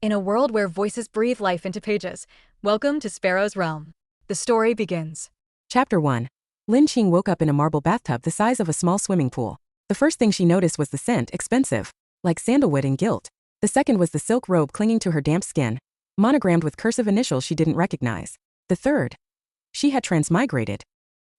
In a world where voices breathe life into pages, welcome to Sparrow's Realm. The story begins. Chapter 1. Lin Qing woke up in a marble bathtub the size of a small swimming pool. The first thing she noticed was the scent, expensive, like sandalwood and gilt. The second was the silk robe clinging to her damp skin, monogrammed with cursive initials she didn't recognize. The third. She had transmigrated.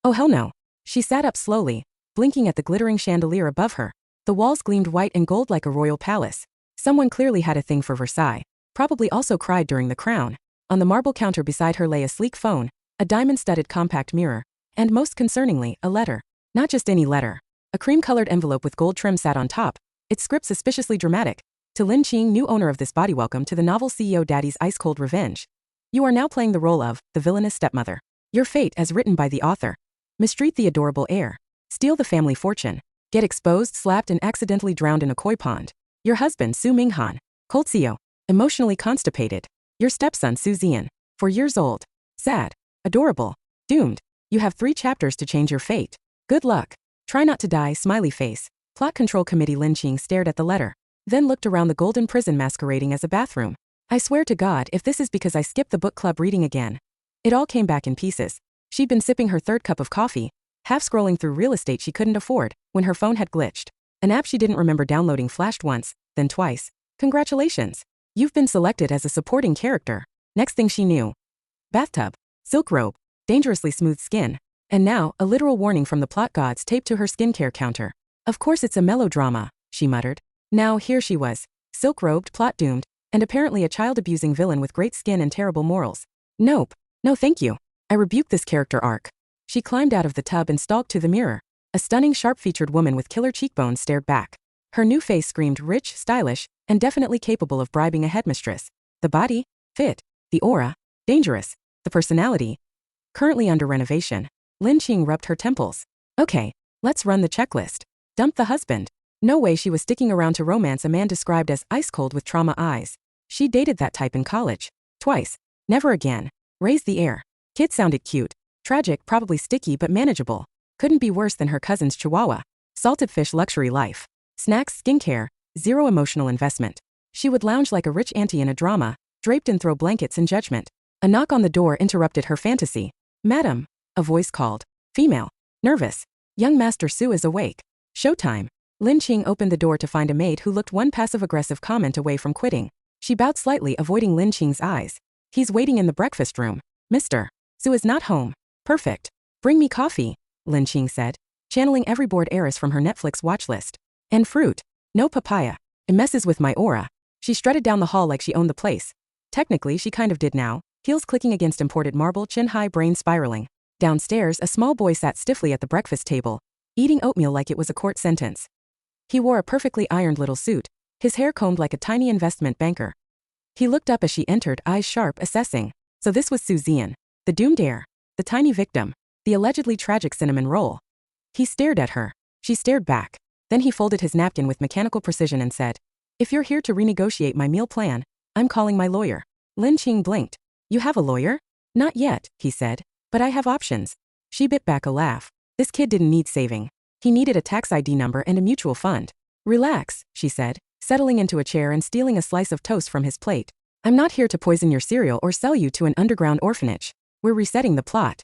Oh hell no. She sat up slowly, blinking at the glittering chandelier above her. The walls gleamed white and gold like a royal palace. Someone clearly had a thing for Versailles. Probably also cried during the crown. On the marble counter beside her lay a sleek phone, a diamond-studded compact mirror, and most concerningly, a letter. Not just any letter. A cream-colored envelope with gold trim sat on top, its script suspiciously dramatic. To Lin Qing, new owner of this body, welcome to the novel CEO Daddy's ice-cold revenge. You are now playing the role of the villainous stepmother. Your fate, as written by the author. Mistreat the adorable heir. Steal the family fortune. Get exposed, slapped, and accidentally drowned in a koi pond. Your husband, Su Minghan. Cold CEO. Emotionally constipated. Your stepson, Su Zian. 4 years old. Sad. Adorable. Doomed. You have 3 chapters to change your fate. Good luck. Try not to die, smiley face. Plot Control Committee. Lin Qing stared at the letter, then looked around the golden prison masquerading as a bathroom. I swear to God, if this is because I skipped the book club reading again. It all came back in pieces. She'd been sipping her 3rd cup of coffee, half scrolling through real estate she couldn't afford, when her phone had glitched. An app she didn't remember downloading flashed once, then twice. Congratulations. You've been selected as a supporting character. Next thing she knew. Bathtub. Silk robe. Dangerously smooth skin. And now, a literal warning from the plot gods taped to her skincare counter. Of course it's a melodrama, she muttered. Now, here she was. Silk-robed, plot-doomed, and apparently a child-abusing villain with great skin and terrible morals. Nope. No thank you. I rebuke this character arc. She climbed out of the tub and stalked to the mirror. A stunning, sharp-featured woman with killer cheekbones stared back. Her new face screamed rich, stylish, and definitely capable of bribing a headmistress. The body? Fit. The aura? Dangerous. The personality? Currently under renovation. Lin Qing rubbed her temples. Okay, let's run the checklist. Dump the husband. No way she was sticking around to romance a man described as ice-cold with trauma eyes. She dated that type in college. Twice. Never again. Raise the heir. Kid sounded cute. Tragic, probably sticky but manageable. Couldn't be worse than her cousin's chihuahua. Salted fish luxury life. Snacks, skincare, zero emotional investment. She would lounge like a rich auntie in a drama, draped in throw blankets and judgment. A knock on the door interrupted her fantasy. Madam, a voice called. Female. Nervous. Young Master Su is awake. Showtime. Lin Qing opened the door to find a maid who looked one passive-aggressive comment away from quitting. She bowed slightly, avoiding Lin Qing's eyes. He's waiting in the breakfast room. Mr. Su is not home. Perfect. Bring me coffee, Lin Qing said, channeling every bored heiress from her Netflix watchlist. And fruit. No papaya. It messes with my aura. She strutted down the hall like she owned the place. Technically, she kind of did now, heels clicking against imported marble, chin-high, brain spiraling. Downstairs, a small boy sat stiffly at the breakfast table, eating oatmeal like it was a court sentence. He wore a perfectly ironed little suit, his hair combed like a tiny investment banker. He looked up as she entered, eyes sharp, assessing. So this was Su Zian, the doomed heir, the tiny victim, the allegedly tragic cinnamon roll. He stared at her. She stared back. Then he folded his napkin with mechanical precision and said, if you're here to renegotiate my meal plan, I'm calling my lawyer. Lin Qing blinked. You have a lawyer? Not yet, he said, but I have options. She bit back a laugh. This kid didn't need saving. He needed a tax ID number and a mutual fund. Relax, she said, settling into a chair and stealing a slice of toast from his plate. I'm not here to poison your cereal or sell you to an underground orphanage. We're resetting the plot.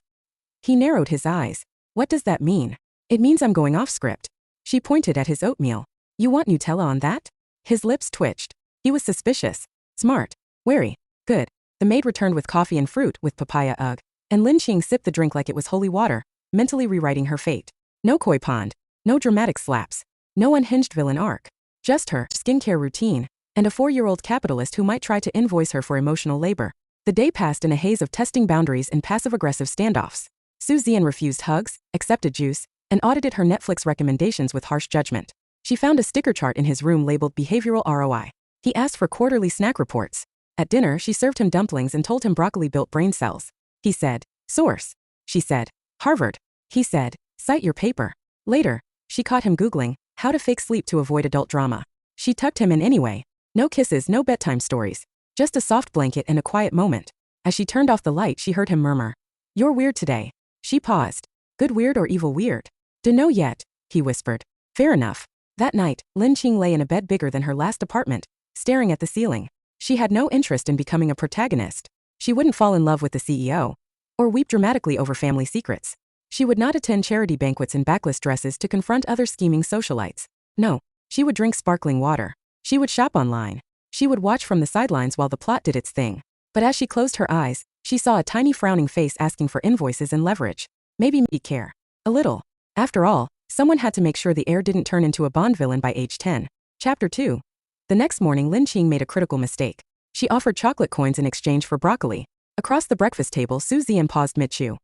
He narrowed his eyes. What does that mean? It means I'm going off script. She pointed at his oatmeal. You want Nutella on that? His lips twitched. He was suspicious. Smart. Wary. Good. The maid returned with coffee and fruit with papaya ugh. And Lin Qing sipped the drink like it was holy water, mentally rewriting her fate. No koi pond. No dramatic slaps. No unhinged villain arc. Just her skincare routine, and a 4-year-old capitalist who might try to invoice her for emotional labor. The day passed in a haze of testing boundaries and passive-aggressive standoffs. Su Zian refused hugs, accepted juice, and audited her Netflix recommendations with harsh judgment. She found a sticker chart in his room labeled Behavioral ROI. He asked for quarterly snack reports. At dinner, she served him dumplings and told him broccoli built brain cells. He said, source. She said, Harvard. He said, cite your paper. Later, she caught him Googling how to fake sleep to avoid adult drama. She tucked him in anyway. No kisses, no bedtime stories. Just a soft blanket and a quiet moment. As she turned off the light, she heard him murmur, you're weird today. She paused. Good weird or evil weird? Dunno yet, he whispered. Fair enough. That night, Lin Qing lay in a bed bigger than her last apartment, staring at the ceiling. She had no interest in becoming a protagonist. She wouldn't fall in love with the CEO. Or weep dramatically over family secrets. She would not attend charity banquets in backless dresses to confront other scheming socialites. No, she would drink sparkling water. She would shop online. She would watch from the sidelines while the plot did its thing. But as she closed her eyes, she saw a tiny frowning face asking for invoices and leverage. Maybe me care. A little. After all, someone had to make sure the heir didn't turn into a Bond villain by age 10. Chapter 2. The next morning, Lin Qing made a critical mistake. She offered chocolate coins in exchange for broccoli. Across the breakfast table, Su Zian paused mid-chew.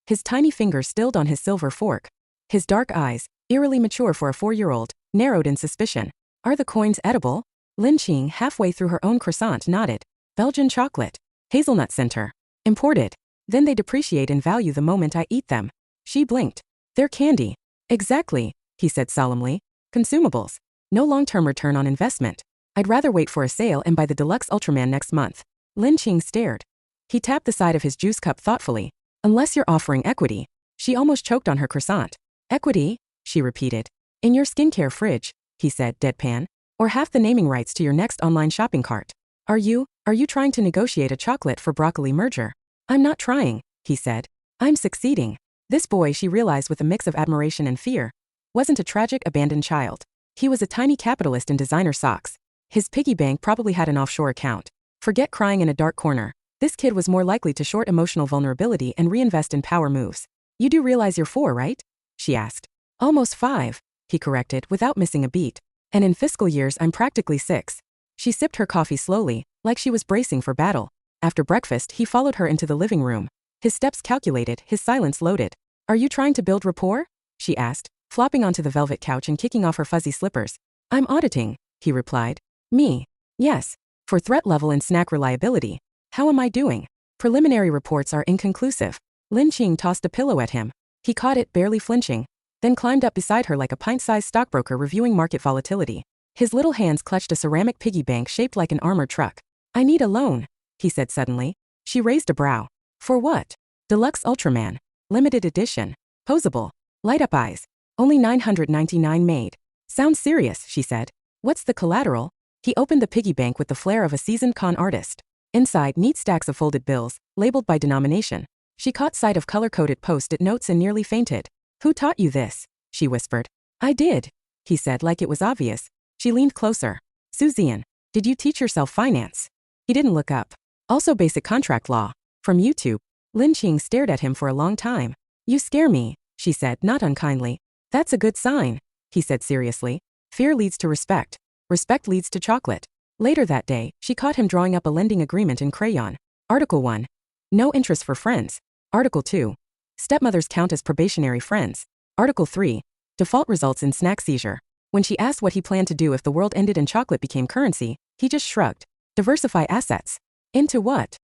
His tiny fingers stilled on his silver fork. His dark eyes, eerily mature for a 4-year-old, narrowed in suspicion. Are the coins edible? Lin Qing, halfway through her own croissant, nodded. Belgian chocolate. Hazelnut center. Imported. Then they depreciate in value the moment I eat them. She blinked. They're candy. Exactly, he said solemnly. Consumables. No long-term return on investment. I'd rather wait for a sale and buy the deluxe Ultraman next month. Lin Qing stared. He tapped the side of his juice cup thoughtfully. Unless you're offering equity. She almost choked on her croissant. Equity? She repeated. In your skincare fridge, he said, deadpan. Or half the naming rights to your next online shopping cart. Are you trying to negotiate a chocolate for broccoli merger? I'm not trying, he said. I'm succeeding. This boy, she realized with a mix of admiration and fear, wasn't a tragic abandoned child. He was a tiny capitalist in designer socks. His piggy bank probably had an offshore account. Forget crying in a dark corner. This kid was more likely to short emotional vulnerability and reinvest in power moves. You do realize you're 4, right? She asked. Almost 5, he corrected without missing a beat. And in fiscal years I'm practically 6. She sipped her coffee slowly, like she was bracing for battle. After breakfast, he followed her into the living room. His steps calculated, his silence loaded. Are you trying to build rapport? She asked, flopping onto the velvet couch and kicking off her fuzzy slippers. I'm auditing, he replied. Me? Yes. For threat level and snack reliability. How am I doing? Preliminary reports are inconclusive. Lin Qing tossed a pillow at him. He caught it, barely flinching, then climbed up beside her like a pint-sized stockbroker reviewing market volatility. His little hands clutched a ceramic piggy bank shaped like an armored truck. I need a loan, he said suddenly. She raised a brow. For what? Deluxe Ultraman. Limited edition. Posable. Light up eyes. Only 999 made. Sounds serious, she said. What's the collateral? He opened the piggy bank with the flair of a seasoned con artist. Inside, neat stacks of folded bills, labeled by denomination. She caught sight of color-coded post-it notes and nearly fainted. Who taught you this? She whispered. I did, he said like it was obvious. She leaned closer. Su Zian, did you teach yourself finance? He didn't look up. Also basic contract law. From YouTube. Lin Qing stared at him for a long time. You scare me, she said, not unkindly. That's a good sign, he said seriously. Fear leads to respect. Respect leads to chocolate. Later that day, she caught him drawing up a lending agreement in crayon. Article 1. No interest for friends. Article 2. Stepmothers count as probationary friends. Article 3. Default results in snack seizure. When she asked what he planned to do if the world ended and chocolate became currency, he just shrugged. Diversify assets. Into what?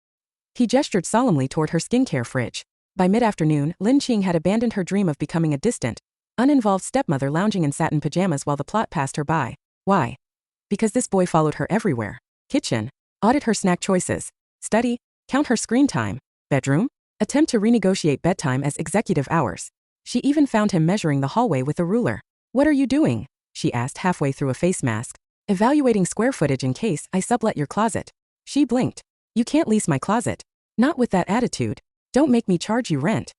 He gestured solemnly toward her skincare fridge. By mid-afternoon, Lin Qing had abandoned her dream of becoming a distant, uninvolved stepmother lounging in satin pajamas while the plot passed her by. Why? Because this boy followed her everywhere. Kitchen. Audit her snack choices. Study. Count her screen time. Bedroom. Attempt to renegotiate bedtime as executive hours. She even found him measuring the hallway with a ruler. What are you doing? She asked halfway through a face mask. Evaluating square footage in case I sublet your closet. She blinked. You can't lease my closet. Not with that attitude. Don't make me charge you rent.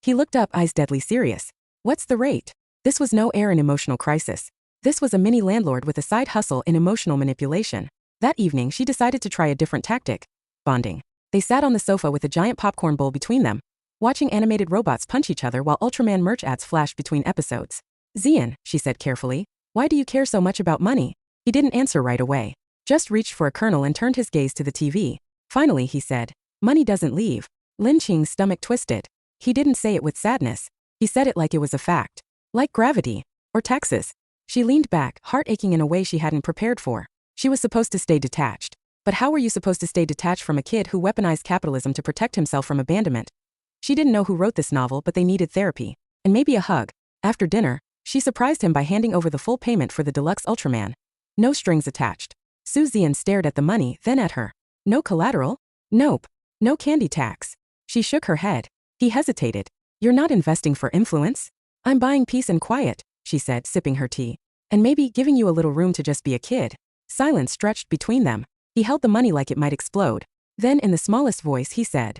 He looked up, eyes deadly serious. What's the rate? This was no heir in emotional crisis. This was a mini landlord with a side hustle in emotional manipulation. That evening, she decided to try a different tactic. Bonding. They sat on the sofa with a giant popcorn bowl between them, watching animated robots punch each other while Ultraman merch ads flashed between episodes. Zian, she said carefully, why do you care so much about money? He didn't answer right away. Just reached for a kernel and turned his gaze to the TV. Finally, he said, money doesn't leave. Lin Qing's stomach twisted. He didn't say it with sadness. He said it like it was a fact. Like gravity. Or taxes. She leaned back, heart aching in a way she hadn't prepared for. She was supposed to stay detached. But how were you supposed to stay detached from a kid who weaponized capitalism to protect himself from abandonment? She didn't know who wrote this novel, but they needed therapy. And maybe a hug. After dinner, she surprised him by handing over the full payment for the deluxe Ultraman. No strings attached. Su Zian stared at the money, then at her. No collateral? Nope. No candy tax. She shook her head. He hesitated. You're not investing for influence? I'm buying peace and quiet, she said, sipping her tea. And maybe giving you a little room to just be a kid. Silence stretched between them. He held the money like it might explode. Then in the smallest voice he said,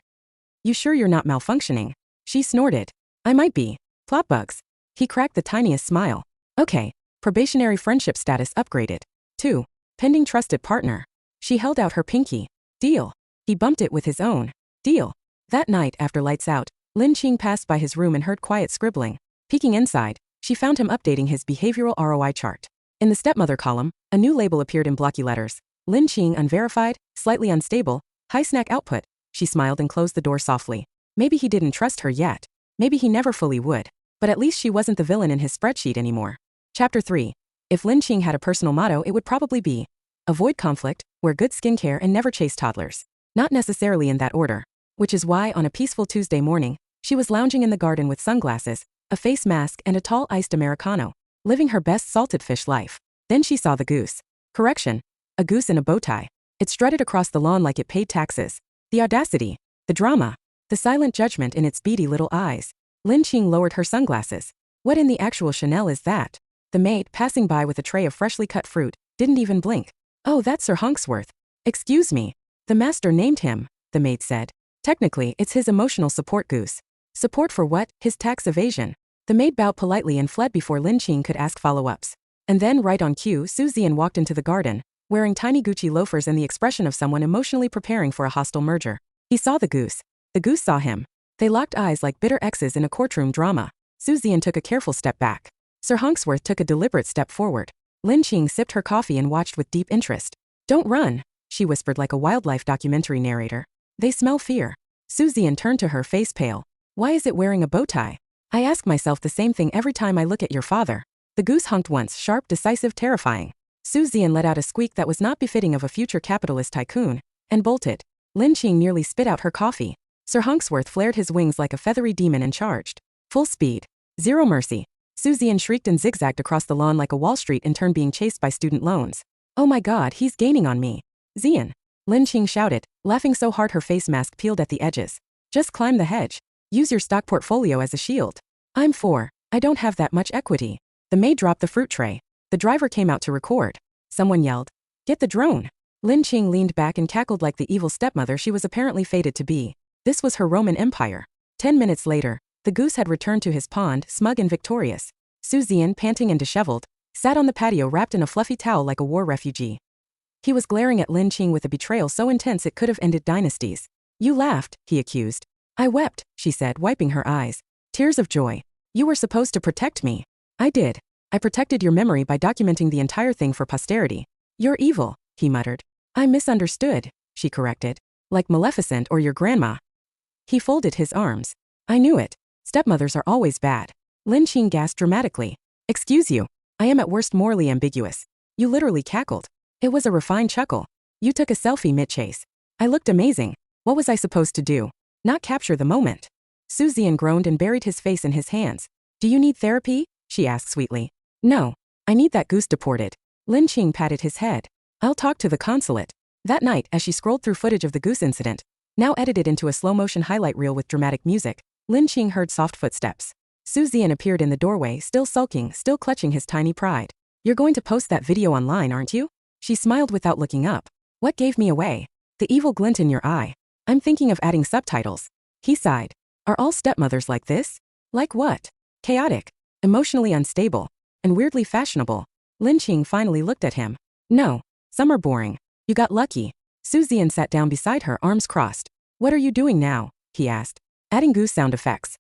"You sure you're not malfunctioning?" She snorted. "I might be. Plot bugs." He cracked the tiniest smile. "Okay. Probationary friendship status upgraded. 2. Pending trusted partner." She held out her pinky. "Deal." He bumped it with his own. "Deal." That night after lights out, Lin Qing passed by his room and heard quiet scribbling. Peeking inside, she found him updating his behavioral ROI chart. In the stepmother column, a new label appeared in blocky letters. Lin Qing unverified, slightly unstable, high snack output. She smiled and closed the door softly. Maybe he didn't trust her yet. Maybe he never fully would. But at least she wasn't the villain in his spreadsheet anymore. Chapter 3. If Lin Qing had a personal motto, it would probably be, avoid conflict, wear good skincare and never chase toddlers. Not necessarily in that order. Which is why on a peaceful Tuesday morning, she was lounging in the garden with sunglasses, a face mask and a tall iced Americano, living her best salted fish life. Then she saw the goose. Correction. A goose in a bow tie. It strutted across the lawn like it paid taxes. The audacity. The drama. The silent judgment in its beady little eyes. Lin Qing lowered her sunglasses. What in the actual Chanel is that? The maid, passing by with a tray of freshly cut fruit, didn't even blink. "Oh, that's Sir Honksworth." "Excuse me. The master named him," the maid said. "Technically, it's his emotional support goose." "Support for what? His tax evasion." The maid bowed politely and fled before Lin Qing could ask follow-ups. And then, right on cue, Su Zian walked into the garden, wearing tiny Gucci loafers and the expression of someone emotionally preparing for a hostile merger. He saw the goose. The goose saw him. They locked eyes like bitter exes in a courtroom drama. Su Zian took a careful step back. Sir Honksworth took a deliberate step forward. Lin Qing sipped her coffee and watched with deep interest. "Don't run," she whispered like a wildlife documentary narrator. "They smell fear." Su Zian turned to her, face pale. "Why is it wearing a bow tie?" "I ask myself the same thing every time I look at your father." The goose honked once, sharp, decisive, terrifying. Su Zian let out a squeak that was not befitting of a future capitalist tycoon, and bolted. Lin Qing nearly spit out her coffee. Sir Honksworth flared his wings like a feathery demon and charged. Full speed. Zero mercy. Su Zian shrieked and zigzagged across the lawn like a Wall Street intern being chased by student loans. "Oh my god, he's gaining on me." "Zian!" Lin Qing shouted, laughing so hard her face mask peeled at the edges. "Just climb the hedge. Use your stock portfolio as a shield." "I'm 4. I don't have that much equity." The maid dropped the fruit tray. The driver came out to record. Someone yelled, "Get the drone." Lin Qing leaned back and cackled like the evil stepmother she was apparently fated to be. This was her Roman Empire. 10 minutes later, the goose had returned to his pond, smug and victorious. Su Zian, panting and disheveled, sat on the patio wrapped in a fluffy towel like a war refugee. He was glaring at Lin Qing with a betrayal so intense it could have ended dynasties. "You laughed," he accused. "I wept," she said, wiping her eyes. "Tears of joy. You were supposed to protect me." "I did. I protected your memory by documenting the entire thing for posterity." "You're evil," he muttered. "I misunderstood," she corrected. "Like Maleficent or your grandma." He folded his arms. "I knew it. Stepmothers are always bad." Lin Qing gasped dramatically. "Excuse you. I am at worst morally ambiguous." "You literally cackled." "It was a refined chuckle." "You took a selfie mid-chase." "I looked amazing. What was I supposed to do? Not capture the moment?" Su Zian groaned and buried his face in his hands. "Do you need therapy?" she asked sweetly. "No. I need that goose deported." Lin Qing patted his head. "I'll talk to the consulate." That night, as she scrolled through footage of the goose incident, now edited into a slow-motion highlight reel with dramatic music, Lin Qing heard soft footsteps. Su Zian appeared in the doorway, still sulking, still clutching his tiny pride. "You're going to post that video online, aren't you?" She smiled without looking up. "What gave me away?" "The evil glint in your eye." "I'm thinking of adding subtitles." He sighed. "Are all stepmothers like this?" "Like what?" "Chaotic, emotionally unstable, and weirdly fashionable." Lin Qing finally looked at him. "No. Some are boring. You got lucky." Su Zian sat down beside her, arms crossed. "What are you doing now?" he asked. "Adding goose sound effects."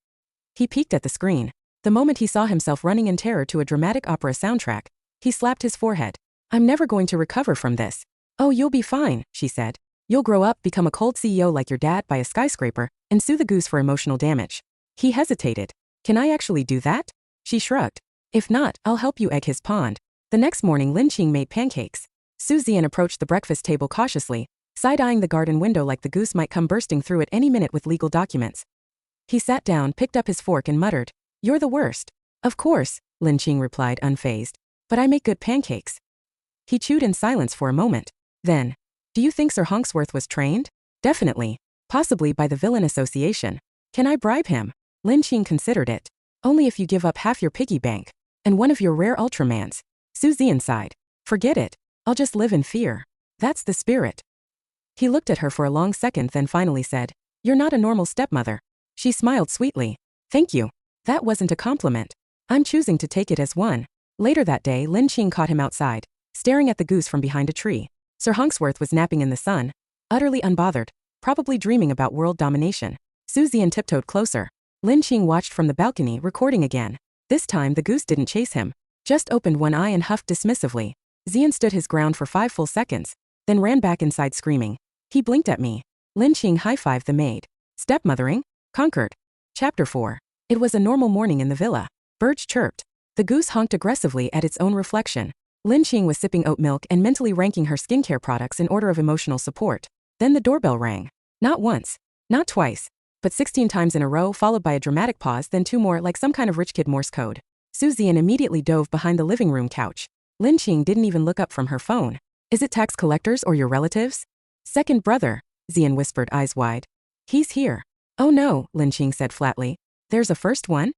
He peeked at the screen. The moment he saw himself running in terror to a dramatic opera soundtrack, he slapped his forehead. "I'm never going to recover from this." "Oh, you'll be fine," she said. "You'll grow up, become a cold CEO like your dad, buy a skyscraper, and sue the goose for emotional damage." He hesitated. "Can I actually do that?" She shrugged. "If not, I'll help you egg his pond." The next morning, Lin Qing made pancakes. Su Zian approached the breakfast table cautiously, side-eyeing the garden window like the goose might come bursting through at any minute with legal documents. He sat down, picked up his fork and muttered, "You're the worst." "Of course," Lin Qing replied, unfazed. "But I make good pancakes." He chewed in silence for a moment. Then, "Do you think Sir Honksworth was trained?" "Definitely. Possibly by the Villain Association." "Can I bribe him?" Lin Qing considered it. "Only if you give up half your piggy bank. And one of your rare Ultramans." Su Zian sighed. "Forget it. I'll just live in fear." That's the spirit. He looked at her for a long second, then finally said, "You're not a normal stepmother." She smiled sweetly. "Thank you. That wasn't a compliment. I'm choosing to take it as one." Later that day, Lin Qing caught him outside, staring at the goose from behind a tree. Sir Hunksworth was napping in the sun, utterly unbothered, probably dreaming about world domination. Su Zian tiptoed closer. Lin Qing watched from the balcony, recording again. This time the goose didn't chase him, just opened one eye and huffed dismissively. Zian stood his ground for 5 full seconds, then ran back inside screaming. "He blinked at me." Lin Qing high-fived the maid. Stepmothering? Conquered. Chapter 4. It was a normal morning in the villa. Birds chirped. The goose honked aggressively at its own reflection. Lin Qing was sipping oat milk and mentally ranking her skincare products in order of emotional support. Then the doorbell rang. Not once, not twice, but 16 times in a row, followed by a dramatic pause, then 2 more, like some kind of rich kid Morse code. Su Zian immediately dove behind the living room couch. Lin Qing didn't even look up from her phone. "Is it tax collectors or your relatives?" "Second brother," Zian whispered, eyes wide. "He's here." "Oh no," Lin Qing said flatly. "There's a first one?"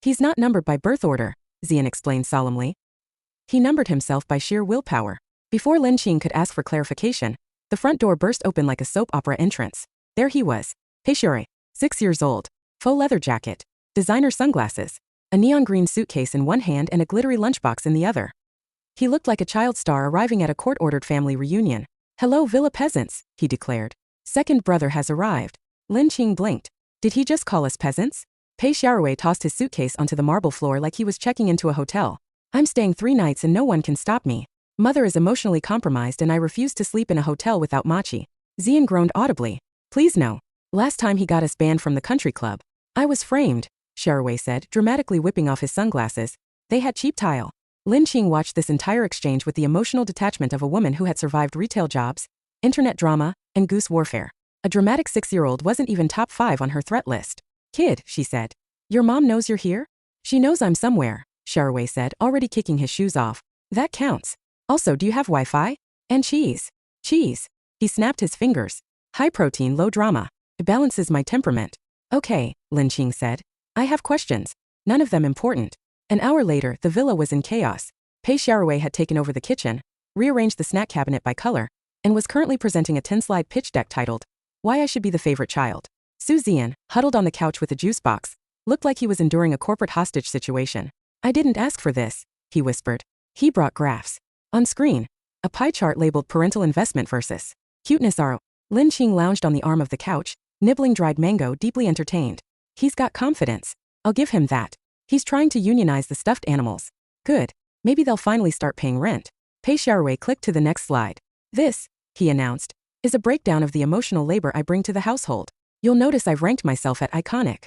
"He's not numbered by birth order," Zian explained solemnly. "He numbered himself by sheer willpower." Before Lin Qing could ask for clarification, the front door burst open like a soap opera entrance. There he was. Peixiore, 6 years old, faux leather jacket, designer sunglasses, a neon green suitcase in one hand and a glittery lunchbox in the other. He looked like a child star arriving at a court-ordered family reunion. "Hello, villa peasants," he declared. "Second brother has arrived." Lin Qing blinked. "Did he just call us peasants?" Pei Xiaowei tossed his suitcase onto the marble floor like he was checking into a hotel. "I'm staying 3 nights and no one can stop me. Mother is emotionally compromised and I refuse to sleep in a hotel without Machi." Zian groaned audibly. "Please no. Last time he got us banned from the country club. I was framed," Xiaowei said, dramatically whipping off his sunglasses. "They had cheap tile." Lin Qing watched this entire exchange with the emotional detachment of a woman who had survived retail jobs, internet drama, and goose warfare. A dramatic 6-year-old wasn't even top 5 on her threat list. "Kid," she said. "Your mom knows you're here?" "She knows I'm somewhere," Xiaowei said, already kicking his shoes off. "That counts. Also, do you have Wi-Fi? And cheese?" "Cheese." He snapped his fingers. "High protein, low drama. It balances my temperament." "Okay," Lin Qing said. "I have questions. None of them important." An hour later, the villa was in chaos. Pei Xiaowei had taken over the kitchen, rearranged the snack cabinet by color, and was currently presenting a 10-slide pitch deck titled, "Why I Should Be the Favorite Child." Su Zian, huddled on the couch with a juice box, looked like he was enduring a corporate hostage situation. "I didn't ask for this," he whispered. He brought graphs. On screen, a pie chart labeled parental investment versus cuteness RO. Lin Qing lounged on the arm of the couch, nibbling dried mango, deeply entertained. "He's got confidence. I'll give him that. He's trying to unionize the stuffed animals. Good. Maybe they'll finally start paying rent." Pei Xiaowei clicked to the next slide. "This," he announced, "is a breakdown of the emotional labor I bring to the household. You'll notice I've ranked myself at iconic."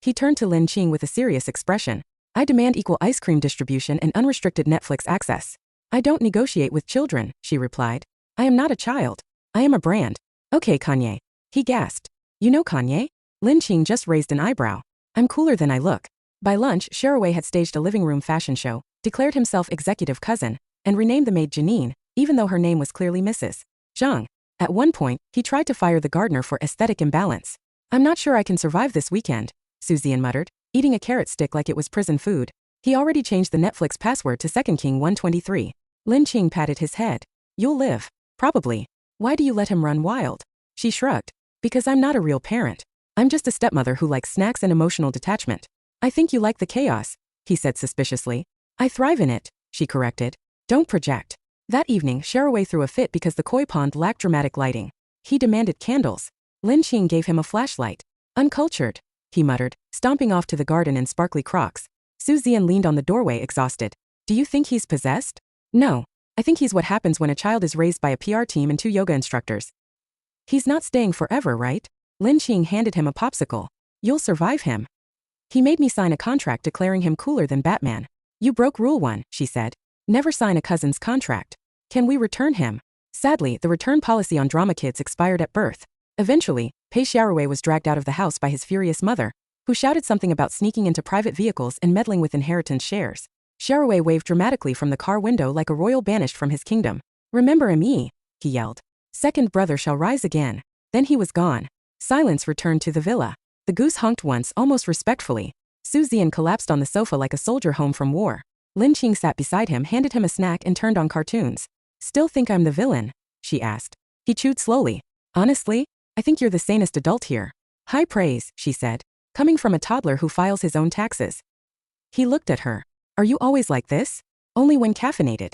He turned to Lin Qing with a serious expression. "I demand equal ice cream distribution and unrestricted Netflix access." "I don't negotiate with children," she replied. "I am not a child. I am a brand." "Okay, Kanye." He gasped. "You know Kanye?" Lin Qing just raised an eyebrow. "I'm cooler than I look." By lunch, Xiaowei had staged a living room fashion show, declared himself executive cousin, and renamed the maid Janine, even though her name was clearly Mrs. Zhang. At one point, he tried to fire the gardener for aesthetic imbalance. "I'm not sure I can survive this weekend," Su Zian muttered, eating a carrot stick like it was prison food. He already changed the Netflix password to Second King 123. Lin Qing patted his head. "You'll live. Probably. Why do you let him run wild?" She shrugged. "Because I'm not a real parent. I'm just a stepmother who likes snacks and emotional detachment." "I think you like the chaos," he said suspiciously. "I thrive in it," she corrected. "Don't project." That evening, Xiaowei threw a fit because the koi pond lacked dramatic lighting. He demanded candles. Lin Qing gave him a flashlight. "Uncultured," he muttered, stomping off to the garden in sparkly Crocs. Su Zian leaned on the doorway, exhausted. "Do you think he's possessed?" "No. I think he's what happens when a child is raised by a PR team and 2 yoga instructors." "He's not staying forever, right?" Lin Qing handed him a popsicle. "You'll survive him." "He made me sign a contract declaring him cooler than Batman." "You broke rule 1, she said. Never sign a cousin's contract." "Can we return him?" Sadly, the return policy on drama kids expired at birth. Eventually, Pei Xiaowei was dragged out of the house by his furious mother, who shouted something about sneaking into private vehicles and meddling with inheritance shares. Xiaowei waved dramatically from the car window like a royal banished from his kingdom. "Remember me," he yelled. "Second brother shall rise again." Then he was gone. Silence returned to the villa. The goose honked once, almost respectfully. Su Zian collapsed on the sofa like a soldier home from war. Lin Qing sat beside him, handed him a snack and turned on cartoons. "Still think I'm the villain?" she asked. He chewed slowly. Honestly, I think you're the sanest adult here. High praise, she said, coming from a toddler who files his own taxes. He looked at her. Are you always like this? Only when caffeinated.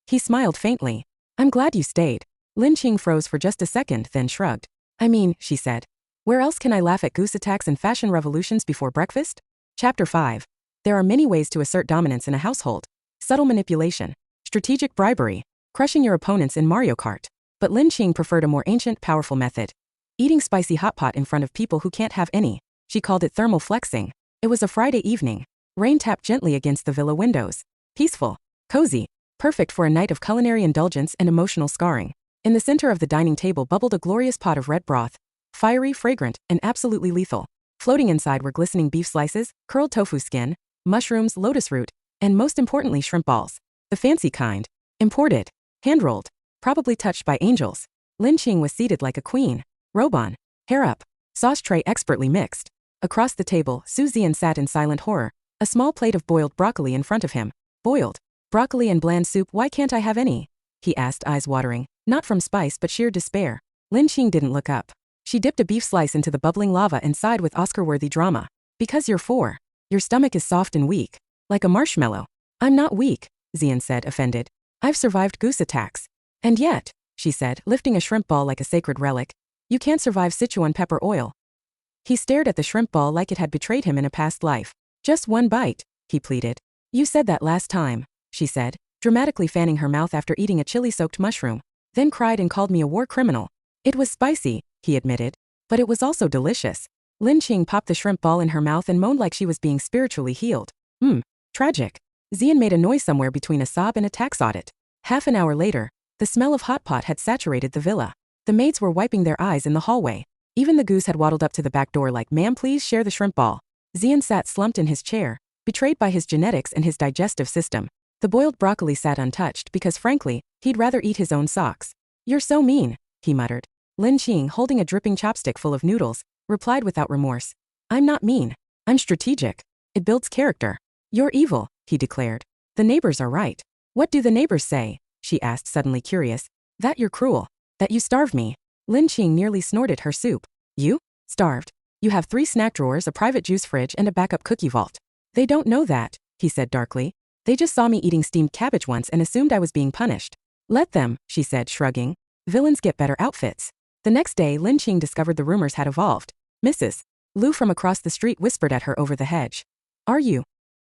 He smiled faintly. I'm glad you stayed. Lin Qing froze for just a second, then shrugged. I mean, she said. Where else can I laugh at goose attacks and fashion revolutions before breakfast? Chapter 5. There are many ways to assert dominance in a household. Subtle manipulation. Strategic bribery. Crushing your opponents in Mario Kart. But Lin Qing preferred a more ancient, powerful method. Eating spicy hot pot in front of people who can't have any. She called it thermal flexing. It was a Friday evening. Rain tapped gently against the villa windows. Peaceful. Cozy. Perfect for a night of culinary indulgence and emotional scarring. In the center of the dining table bubbled a glorious pot of red broth. Fiery, fragrant, and absolutely lethal. Floating inside were glistening beef slices, curled tofu skin, mushrooms, lotus root, and most importantly shrimp balls. The fancy kind. Imported. Hand-rolled. Probably touched by angels. Lin Qing was seated like a queen. Robe on. Hair up. Sauce tray expertly mixed. Across the table, Su Zian sat in silent horror. A small plate of boiled broccoli in front of him. Boiled. Broccoli and bland soup, why can't I have any? He asked, eyes watering. Not from spice but sheer despair. Lin Qing didn't look up. She dipped a beef slice into the bubbling lava and sighed with Oscar-worthy drama. Because you're 4. Your stomach is soft and weak. Like a marshmallow. I'm not weak, Zian said, offended. I've survived goose attacks. And yet, she said, lifting a shrimp ball like a sacred relic, you can't survive Sichuan pepper oil. He stared at the shrimp ball like it had betrayed him in a past life. Just one bite, he pleaded. You said that last time, she said, dramatically fanning her mouth after eating a chili-soaked mushroom, then cried and called me a war criminal. It was spicy, he admitted, but it was also delicious. Lin Qing popped the shrimp ball in her mouth and moaned like she was being spiritually healed. Tragic. Zian made a noise somewhere between a sob and a tax audit. Half an hour later, the smell of hot pot had saturated the villa. The maids were wiping their eyes in the hallway. Even the goose had waddled up to the back door like, ma'am, please share the shrimp ball. Zian sat slumped in his chair, betrayed by his genetics and his digestive system. The boiled broccoli sat untouched because, frankly, he'd rather eat his own socks. You're so mean, he muttered. Lin Qing, holding a dripping chopstick full of noodles, replied without remorse. I'm not mean. I'm strategic. It builds character. You're evil, he declared. The neighbors are right. What do the neighbors say? She asked, suddenly curious. That you're cruel. That you starved me. Lin Qing nearly snorted her soup. You? Starved? You have 3 snack drawers, a private juice fridge, and a backup cookie vault. They don't know that, he said darkly. They just saw me eating steamed cabbage once and assumed I was being punished. Let them, she said, shrugging. Villains get better outfits. The next day, Lin Qing discovered the rumors had evolved. Mrs. Lu from across the street whispered at her over the hedge. Are you?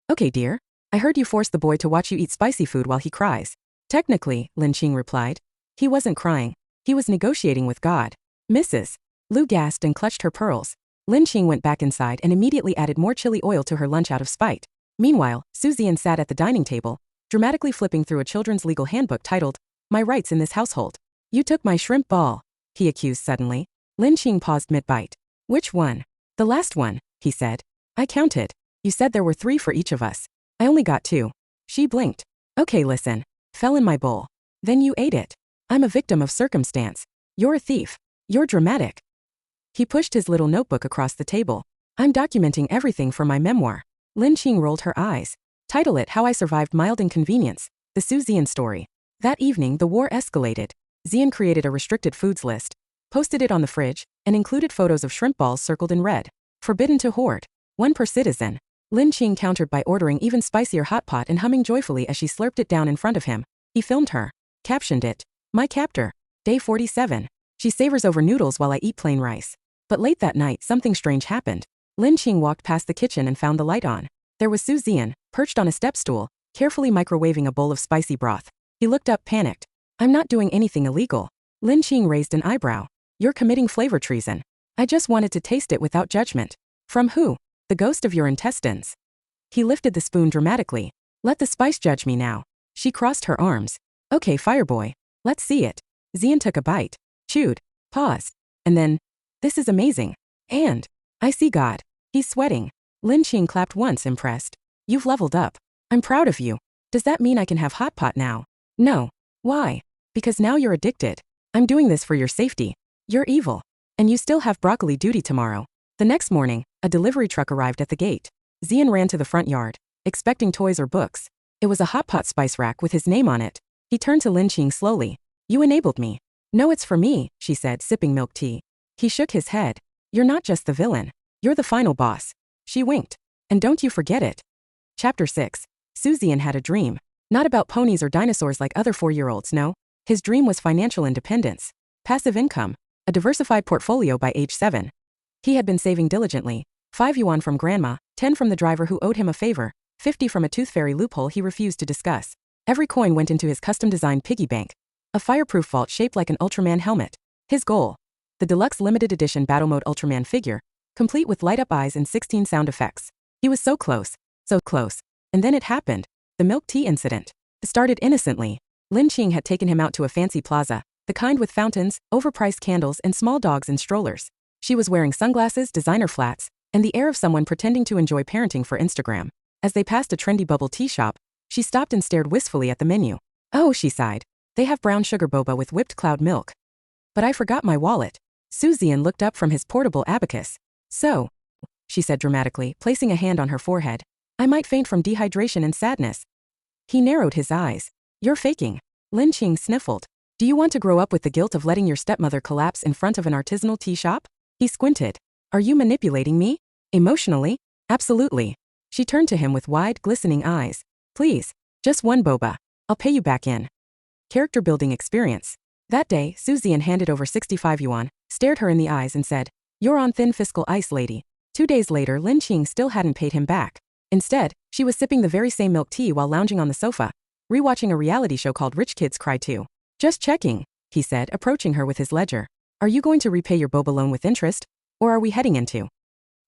Okay, dear. I heard you force the boy to watch you eat spicy food while he cries. Technically, Lin Qing replied. He wasn't crying. He was negotiating with God. Mrs. Lu gasped and clutched her pearls. Lin Qing went back inside and immediately added more chili oil to her lunch out of spite. Meanwhile, Su Zian sat at the dining table, dramatically flipping through a children's legal handbook titled, My Rights in This Household. You took my shrimp ball, he accused suddenly. Lin Qing paused mid-bite. Which one? The last one, he said. I counted. You said there were 3 for each of us. I only got 2. She blinked. Okay, listen. Fell in my bowl. Then you ate it. I'm a victim of circumstance. You're a thief. You're dramatic. He pushed his little notebook across the table. I'm documenting everything for my memoir. Lin Qing rolled her eyes. Title it How I Survived Mild Inconvenience, the Su Zian story. That evening, the war escalated. Zian created a restricted foods list, posted it on the fridge, and included photos of shrimp balls circled in red. Forbidden to hoard. 1 per citizen. Lin Qing countered by ordering even spicier hot pot and humming joyfully as she slurped it down in front of him. He filmed her. Captioned it, My captor. Day 47. She savors over noodles while I eat plain rice. But late that night, something strange happened. Lin Qing walked past the kitchen and found the light on. There was Su Zian, perched on a step stool, carefully microwaving a bowl of spicy broth. He looked up, panicked. I'm not doing anything illegal. Lin Qing raised an eyebrow. You're committing flavor treason. I just wanted to taste it without judgment. From who? The ghost of your intestines. He lifted the spoon dramatically. Let the spice judge me now. She crossed her arms. Okay, Fireboy. Let's see it. Zian took a bite. Chewed. Paused. And then, this is amazing. And, I see God. He's sweating. Lin Qing clapped once, impressed. You've leveled up. I'm proud of you. Does that mean I can have hot pot now? No. Why? Because now you're addicted. I'm doing this for your safety. You're evil. And you still have broccoli duty tomorrow. The next morning, a delivery truck arrived at the gate. Zian ran to the front yard, expecting toys or books. It was a hot pot spice rack with his name on it. He turned to Lin Qing slowly. You enabled me. No, it's for me, she said, sipping milk tea. He shook his head. You're not just the villain. You're the final boss. She winked. And don't you forget it. Chapter 6. Suzian had a dream. Not about ponies or dinosaurs like other 4-year-olds, no. His dream was financial independence. Passive income. A diversified portfolio by age 7. He had been saving diligently. 5 yuan from grandma, 10 from the driver who owed him a favor, 50 from a tooth fairy loophole he refused to discuss. Every coin went into his custom-designed piggy bank. A fireproof vault shaped like an Ultraman helmet. His goal. The deluxe limited edition battle mode Ultraman figure, complete with light-up eyes and 16 sound effects. He was so close. So close. And then it happened. The milk tea incident. It started innocently. Lin Qing had taken him out to a fancy plaza, the kind with fountains, overpriced candles and small dogs in strollers. She was wearing sunglasses, designer flats, and the air of someone pretending to enjoy parenting for Instagram. As they passed a trendy bubble tea shop, she stopped and stared wistfully at the menu. Oh, she sighed. They have brown sugar boba with whipped cloud milk. But I forgot my wallet. Suzian looked up from his portable abacus. So, she said dramatically, placing a hand on her forehead, I might faint from dehydration and sadness. He narrowed his eyes. You're faking. Lin Qing sniffled. Do you want to grow up with the guilt of letting your stepmother collapse in front of an artisanal tea shop? He squinted. Are you manipulating me? Emotionally? Absolutely. She turned to him with wide, glistening eyes. Please, just one boba. I'll pay you back in. Character building experience. That day, Suzian handed over 65 yuan, stared her in the eyes and said, You're on thin fiscal ice, lady. 2 days later, Lin Qing still hadn't paid him back. Instead, she was sipping the very same milk tea while lounging on the sofa, rewatching a reality show called Rich Kids Cry Too. Just checking, he said, approaching her with his ledger. Are you going to repay your boba loan with interest? Or are we heading into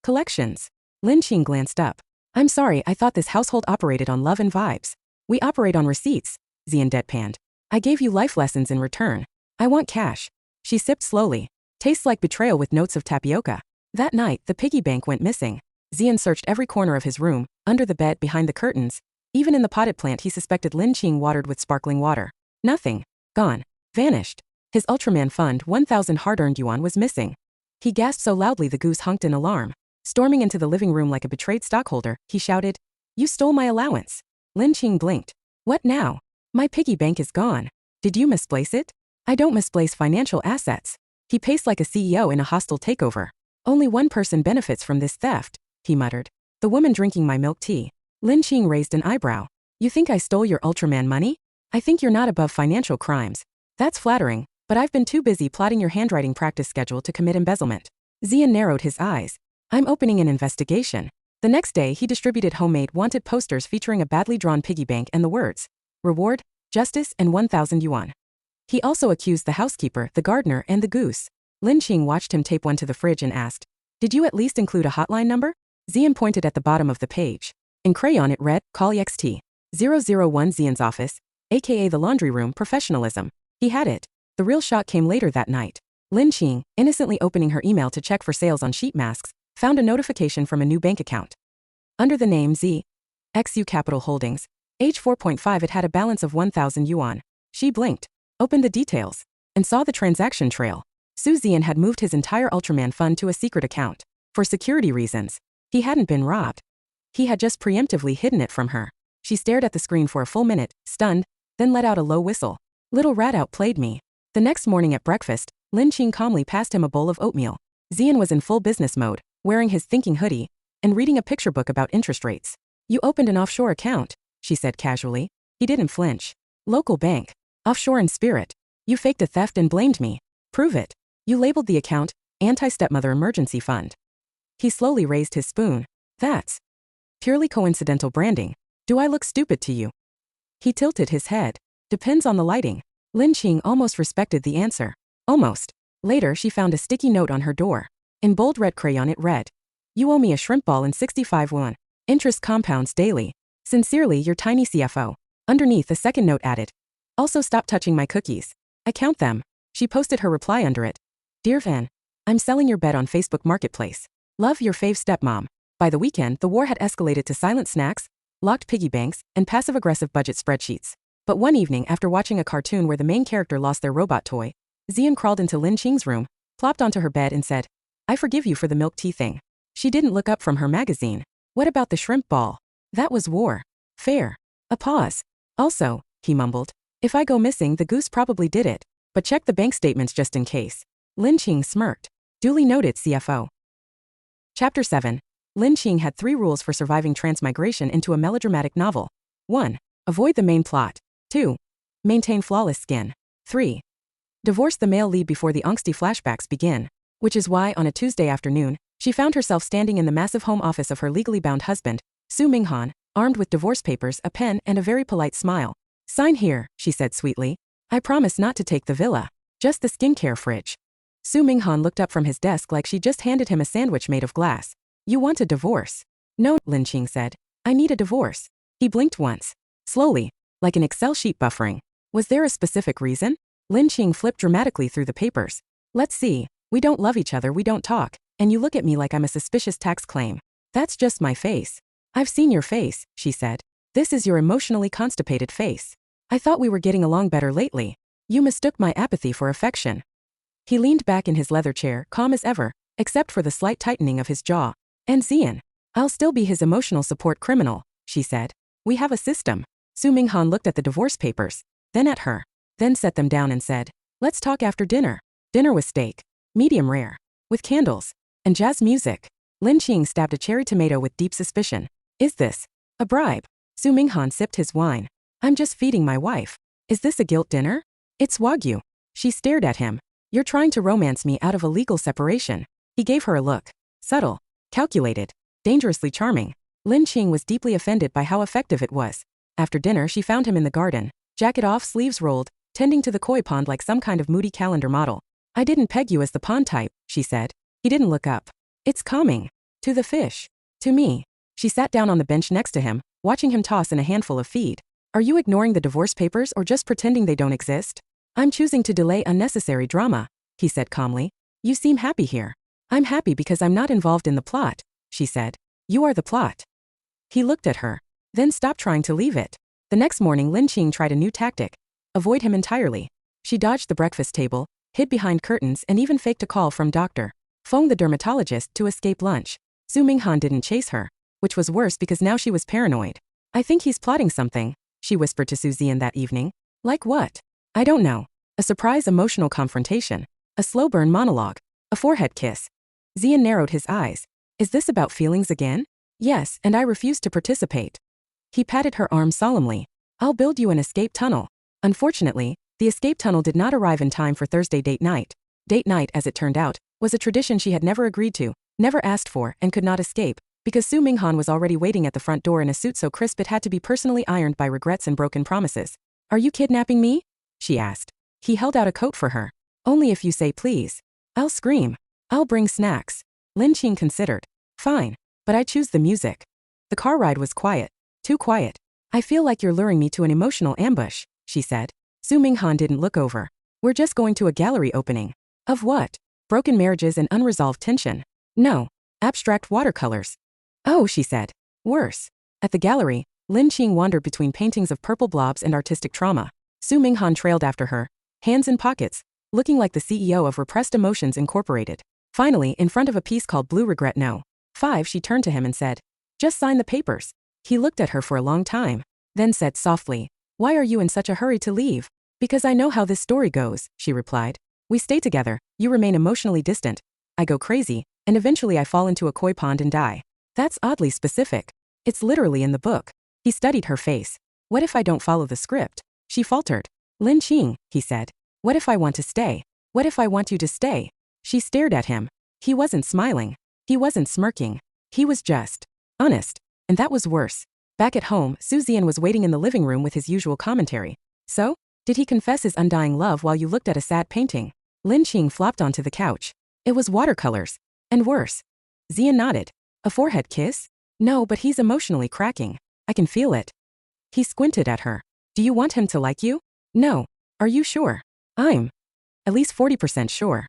collections? Lin Qing glanced up. I'm sorry, I thought this household operated on love and vibes. We operate on receipts, Zian deadpanned. I gave you life lessons in return. I want cash. She sipped slowly. Tastes like betrayal with notes of tapioca. That night, the piggy bank went missing. Zian searched every corner of his room, under the bed, behind the curtains. Even in the potted plant he suspected Lin Qing watered with sparkling water. Nothing. Gone. Vanished. His Ultraman fund, 1,000 hard-earned yuan, was missing. He gasped so loudly the goose honked in alarm. Storming into the living room like a betrayed stockholder, he shouted, You stole my allowance. Lin Qing blinked. What now? My piggy bank is gone. Did you misplace it? I don't misplace financial assets. He paced like a CEO in a hostile takeover. Only one person benefits from this theft, he muttered. The woman drinking my milk tea. Lin Qing raised an eyebrow. You think I stole your Ultraman money? I think you're not above financial crimes. That's flattering, but I've been too busy plotting your handwriting practice schedule to commit embezzlement. Zian narrowed his eyes. I'm opening an investigation. The next day he distributed homemade wanted posters featuring a badly drawn piggy bank and the words, Reward, Justice and 1,000 yuan. He also accused the housekeeper, the gardener, and the goose. Lin Qing watched him tape one to the fridge and asked, Did you at least include a hotline number? Zian pointed at the bottom of the page. In crayon it read, Call EXT. 001 Zian's office, aka the laundry room, professionalism. He had it. The real shock came later that night. Lin Qing, innocently opening her email to check for sales on sheet masks, found a notification from a new bank account. Under the name Z. XU Capital Holdings, age 4.5, it had a balance of 1,000 yuan. She blinked, opened the details, and saw the transaction trail. Suzian had moved his entire Ultraman fund to a secret account. For security reasons. He hadn't been robbed. He had just preemptively hidden it from her. She stared at the screen for a full minute, stunned, then let out a low whistle. Little rat outplayed me. The next morning at breakfast, Lin Qing calmly passed him a bowl of oatmeal. Zian was in full business mode, wearing his thinking hoodie, and reading a picture book about interest rates. You opened an offshore account, she said casually. He didn't flinch. Local bank. Offshore in spirit. You faked a theft and blamed me. Prove it. You labeled the account, Anti-Stepmother Emergency Fund. He slowly raised his spoon. That's purely coincidental branding. Do I look stupid to you? He tilted his head. Depends on the lighting. Lin Qing almost respected the answer. Almost. Later she found a sticky note on her door. In bold red crayon it read, You owe me a shrimp ball and 65 yuan. Interest compounds daily. Sincerely, your tiny CFO. Underneath a second note added, Also stop touching my cookies. I count them. She posted her reply under it. Dear Van, I'm selling your bed on Facebook Marketplace. Love, your fave stepmom. By the weekend, the war had escalated to silent snacks, locked piggy banks, and passive-aggressive budget spreadsheets. But one evening, after watching a cartoon where the main character lost their robot toy, Zian crawled into Lin Qing's room, plopped onto her bed and said, I forgive you for the milk tea thing. She didn't look up from her magazine. What about the shrimp ball? That was war. Fair. A pause. Also, he mumbled, If I go missing, the goose probably did it. But check the bank statements just in case. Lin Qing smirked. Duly noted, CFO. Chapter 7. Lin Qing had 3 rules for surviving transmigration into a melodramatic novel. 1. Avoid the main plot. 2. Maintain flawless skin. 3. Divorce the male lead before the angsty flashbacks begin. Which is why, on a Tuesday afternoon, she found herself standing in the massive home office of her legally bound husband, Su Minghan, armed with divorce papers, a pen, and a very polite smile. Sign here, she said sweetly. I promise not to take the villa. Just the skincare fridge. Su Minghan looked up from his desk like she just handed him a sandwich made of glass. You want a divorce? No, Lin Qing said. I need a divorce. He blinked once. Slowly, like an Excel sheet buffering. Was there a specific reason? Lin Qing flipped dramatically through the papers. Let's see. We don't love each other, we don't talk, and you look at me like I'm a suspicious tax claim. That's just my face. I've seen your face, she said. This is your emotionally constipated face. I thought we were getting along better lately. You mistook my apathy for affection. He leaned back in his leather chair, calm as ever, except for the slight tightening of his jaw. And Zian. I'll still be his emotional support criminal, she said. We have a system. Su Minghan looked at the divorce papers, then at her, then set them down and said, let's talk after dinner. Dinner was steak. Medium rare. With candles. And jazz music. Lin Qing stabbed a cherry tomato with deep suspicion. Is this a bribe? Su Minghan sipped his wine. I'm just feeding my wife. Is this a guilt dinner? It's Wagyu. She stared at him. You're trying to romance me out of a legal separation. He gave her a look. Subtle. Calculated. Dangerously charming. Lin Qing was deeply offended by how effective it was. After dinner, she found him in the garden. Jacket off, sleeves rolled, tending to the koi pond like some kind of moody calendar model. I didn't peg you as the pond type, she said. He didn't look up. It's calming. To the fish. To me. She sat down on the bench next to him, watching him toss in a handful of feed. Are you ignoring the divorce papers or just pretending they don't exist? I'm choosing to delay unnecessary drama, he said calmly. You seem happy here. I'm happy because I'm not involved in the plot, she said. You are the plot. He looked at her, then stopped trying to leave it. The next morning, Lin Qing tried a new tactic. Avoid him entirely. She dodged the breakfast table, hid behind curtains, and even faked a call from Dr. Feng the dermatologist to escape lunch. Su Minghan didn't chase her, which was worse because now she was paranoid. I think he's plotting something, she whispered to Su Zian that evening. Like what? I don't know. A surprise emotional confrontation. A slow burn monologue. A forehead kiss. Zian narrowed his eyes. Is this about feelings again? Yes, and I refuse to participate. He patted her arm solemnly. I'll build you an escape tunnel. Unfortunately, the escape tunnel did not arrive in time for Thursday date night. Date night, as it turned out, was a tradition she had never agreed to, never asked for, and could not escape, because Su Minghan was already waiting at the front door in a suit so crisp it had to be personally ironed by regrets and broken promises. Are you kidnapping me? She asked. He held out a coat for her. Only if you say please. I'll scream. I'll bring snacks. Lin Qing considered. Fine, but I choose the music. The car ride was quiet. Too quiet. I feel like you're luring me to an emotional ambush, she said. Su Minghan didn't look over. We're just going to a gallery opening. Of what? Broken marriages and unresolved tension. No. Abstract watercolors. Oh, she said. Worse. At the gallery, Lin Qing wandered between paintings of purple blobs and artistic trauma. Su Minghan trailed after her, hands in pockets, looking like the CEO of Repressed Emotions Incorporated. Finally, in front of a piece called Blue Regret No. 5, she turned to him and said, just sign the papers. He looked at her for a long time, then said softly, why are you in such a hurry to leave? Because I know how this story goes, she replied. We stay together, you remain emotionally distant. I go crazy, and eventually I fall into a koi pond and die. That's oddly specific. It's literally in the book. He studied her face. What if I don't follow the script? She faltered. Lin Qing, he said. What if I want to stay? What if I want you to stay? She stared at him. He wasn't smiling. He wasn't smirking. He was just honest. And that was worse. Back at home, Su Zian was waiting in the living room with his usual commentary. So? Did he confess his undying love while you looked at a sad painting? Lin Qing flopped onto the couch. It was watercolors. And worse. Zian nodded. A forehead kiss? No, but he's emotionally cracking. I can feel it. He squinted at her. Do you want him to like you? No. Are you sure? I'm at least 40% sure.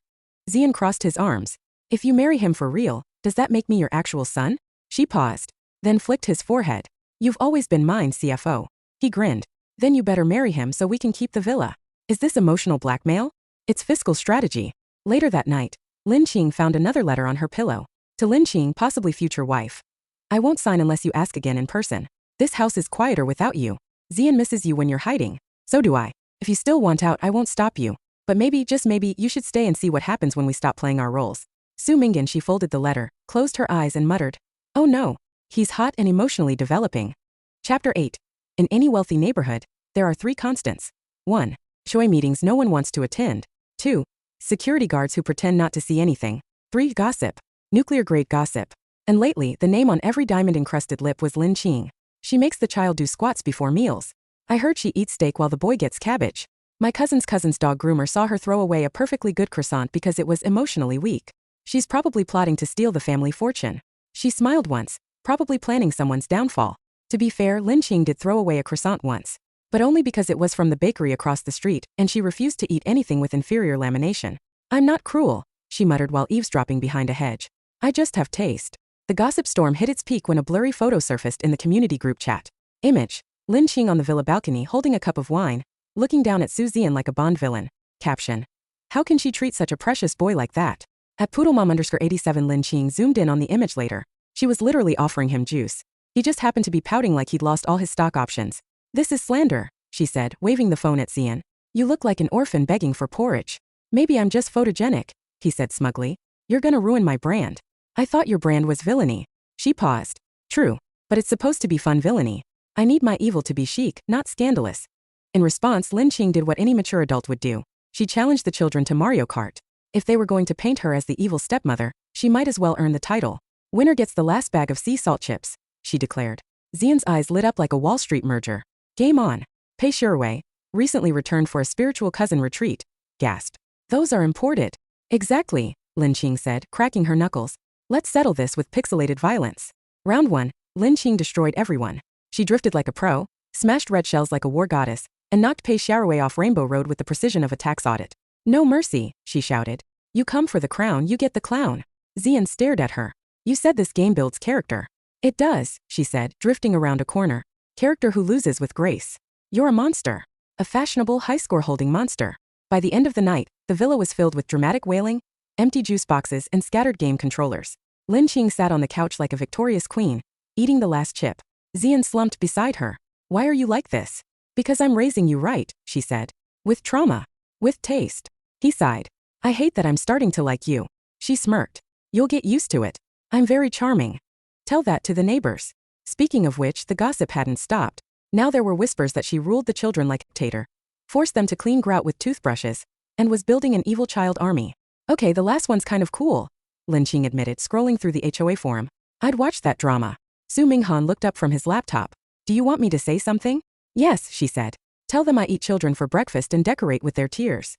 Zian crossed his arms. If you marry him for real, does that make me your actual son? She paused, then flicked his forehead. You've always been mine, CFO. He grinned. Then you better marry him so we can keep the villa. Is this emotional blackmail? It's fiscal strategy. Later that night, Lin Qing found another letter on her pillow. To Lin Qing, possibly future wife. I won't sign unless you ask again in person. This house is quieter without you. Zian misses you when you're hiding. So do I. If you still want out, I won't stop you. But maybe, just maybe, you should stay and see what happens when we stop playing our roles. Su Mingyan, she folded the letter, closed her eyes and muttered, "Oh no. He's hot and emotionally developing." Chapter 8. In any wealthy neighborhood, there are 3 constants. 1. Choi meetings no one wants to attend. 2. Security guards who pretend not to see anything. 3. Gossip. Nuclear-grade gossip. And lately, the name on every diamond-encrusted lip was Lin Qing. She makes the child do squats before meals. I heard she eats steak while the boy gets cabbage. My cousin's dog groomer saw her throw away a perfectly good croissant because it was emotionally weak. She's probably plotting to steal the family fortune. She smiled once, probably planning someone's downfall. To be fair, Lin Qing did throw away a croissant once. But only because it was from the bakery across the street, and she refused to eat anything with inferior lamination. "I'm not cruel," she muttered while eavesdropping behind a hedge. "I just have taste." The gossip storm hit its peak when a blurry photo surfaced in the community group chat. Image: Lin Qing on the villa balcony holding a cup of wine, looking down at Su Zian like a Bond villain. Caption: how can she treat such a precious boy like that? At Poodlemom_87 Lin Qing zoomed in on the image later. She was literally offering him juice. He just happened to be pouting like he'd lost all his stock options. "This is slander," she said, waving the phone at Zian. "You look like an orphan begging for porridge." "Maybe I'm just photogenic," he said smugly. "You're gonna ruin my brand." "I thought your brand was villainy." She paused. "True, but it's supposed to be fun villainy. I need my evil to be chic, not scandalous." In response, Lin Qing did what any mature adult would do. She challenged the children to Mario Kart. If they were going to paint her as the evil stepmother, she might as well earn the title. "Winner gets the last bag of sea salt chips," she declared. Zian's eyes lit up like a Wall Street merger. "Game on." Pei Shirawei, recently returned for a spiritual cousin retreat, gasped. "Those are imported." "Exactly," Lin Qing said, cracking her knuckles. "Let's settle this with pixelated violence." Round 1, Lin Qing destroyed everyone. She drifted like a pro, smashed red shells like a war goddess, and knocked Pei Shirawei off Rainbow Road with the precision of a tax audit. "No mercy," she shouted. "You come for the crown, you get the clown." Zian stared at her. "You said this game builds character." "It does," she said, drifting around a corner. "Character who loses with grace. You're a monster. A fashionable high-score-holding monster." By the end of the night, the villa was filled with dramatic wailing, empty juice boxes, and scattered game controllers. Lin Qing sat on the couch like a victorious queen, eating the last chip. Zian slumped beside her. "Why are you like this?" "Because I'm raising you right," she said. "With trauma. With taste." He sighed. "I hate that I'm starting to like you." She smirked. "You'll get used to it. I'm very charming. Tell that to the neighbors." Speaking of which, the gossip hadn't stopped. Now there were whispers that she ruled the children like a dictator, forced them to clean grout with toothbrushes, and was building an evil child army. "Okay, the last one's kind of cool," Lin Qing admitted, scrolling through the HOA forum. "I'd watch that drama." Su Minghan looked up from his laptop. "Do you want me to say something?" "Yes," she said. "Tell them I eat children for breakfast and decorate with their tears."